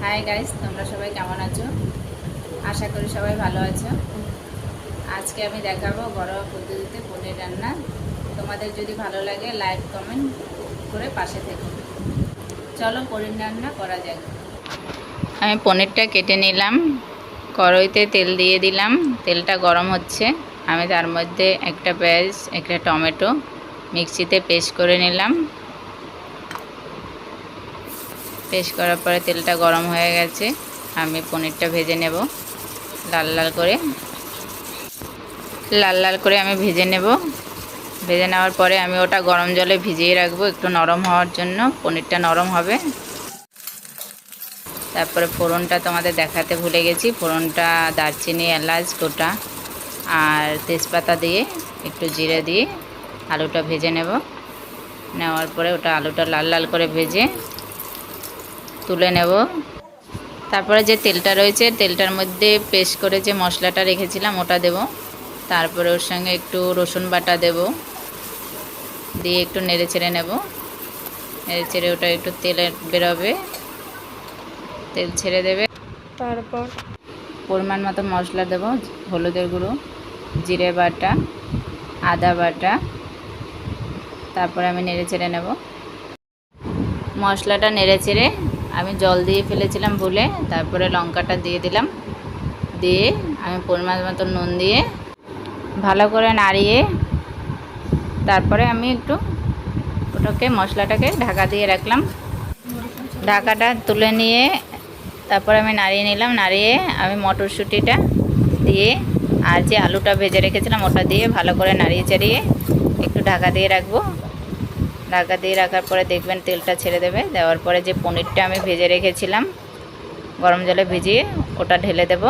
Hi guys, তোমরা সবাই কেমন আছো? আশা করি সবাই ভালো আছো। আজকে আমি দেখাবো ঘরোয়া পদ্ধতিতে পনির রান্না। তোমাদের যদি ভালো লাগে লাইক কমেন্ট করে পাশে থেকো। চলো পনির রান্না করা যাক। আমি পনিরটা কেটে নিলাম, কড়াইতে তেল দিয়ে দিলাম। তেলটা গরম হচ্ছে। আমি তার মধ্যে একটা পেঁয়াজ, একটা টমেটো মিক্সিতে পেস্ট করে নিলাম। পেস্ট করার পরে তেলটা গরম হয়ে গেছে। আমি পনিরটা ভেজে নেব লাল লাল করে আমি ভেজে নেব। ভেজে নেওয়ার পরে আমি ওটা গরম জলে ভিজিয়ে রাখবো একটু নরম হওয়ার জন্য, পনিরটা নরম হবে। তারপরে ফোড়নটা তোমাদের দেখাতে ভুলে গেছি। ফোড়নটা দারচিনি, এলাচ গোটা আর তেজপাতা দিয়ে একটু জিরে দিয়ে আলুটা ভেজে নেওয়ার পরে ওটা আলুটা লাল করে ভেজে তুলে নেব। তারপরে যে তেলটা রয়েছে তেলটার মধ্যে পেস্ট করে যে মশলাটা রেখেছিলাম ওটা দেব। তারপরে ওর সঙ্গে একটু রসুন বাটা দেব, দিয়ে একটু নেড়ে ছেড়ে নেব। নেড়ে ছেড়ে ওটা একটু তেলে বেরোবে, তেল ছেড়ে দেবে। তারপর পরিমাণ মতো মশলা দেব, হলুদের গুঁড়ো, জিরে বাটা, আদা বাটা। তারপরে আমি নেড়ে ছেড়ে নেব। মশলাটা নেড়ে ছেড়ে আমি জল দিয়ে ফেলেছিলাম ভুলে, তারপরে লঙ্কাটা দিয়ে দিলাম। দিয়ে আমি পরিমাণ মতো নুন দিয়ে ভালো করে নাড়িয়ে তারপরে আমি একটু ওটাকে মশলাটাকে ঢাকা দিয়ে রাখলাম। ঢাকাটা তুলে নিয়ে তারপরে আমি নাড়িয়ে নিলাম। নাড়িয়ে আমি মটরশুঁটিটা দিয়ে আর যে আলুটা ভেজে রেখেছিলাম ওটা দিয়ে ভালো করে নাড়িয়ে চাড়িয়ে একটু ঢাকা দিয়ে রাখবো। ঢাকা দিয়ে রাখার পরে দেখবেন তেলটা ছেড়ে দেবে। দেওয়ার পরে যে পনিরটা আমি ভেজে রেখেছিলাম গরম জলে ভিজিয়ে ওটা ঢেলে দেব।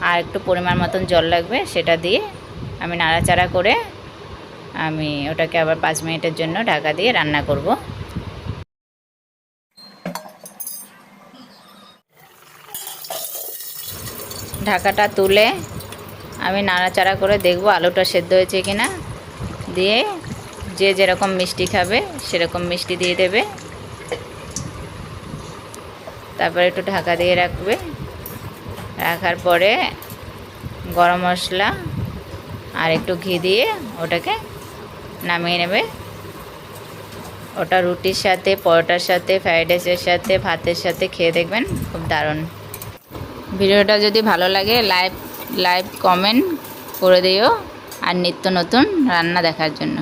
আর একটু পরিমাণ মতন জল লাগবে, সেটা দিয়ে আমি নাড়াচাড়া করে আমি ওটাকে আবার 5 মিনিটের জন্য ঢাকা দিয়ে রান্না করব। ঢাকাটা তুলে আমি নাড়াচাড়া করে দেখব আলুটা সেদ্ধ হয়েছে কিনা। দিয়ে যে যেরকম মিষ্টি খাবে সেরকম মিষ্টি দিয়ে দেবে। তারপরে একটু ঢাকা দিয়ে রাখবে। রাখার পরে গরম মশলা আর একটু ঘি দিয়ে ওটাকে নামিয়ে নেবে। ওটা রুটির সাথে, পরোটার সাথে, ফ্রাইড রাইসের সাথে, ভাতের সাথে খেয়ে দেখবেন, খুব দারুণ। ভিডিওটা যদি ভালো লাগে লাইক কমেন্ট করে দিও আর নিত্য নতুন রান্না দেখার জন্য।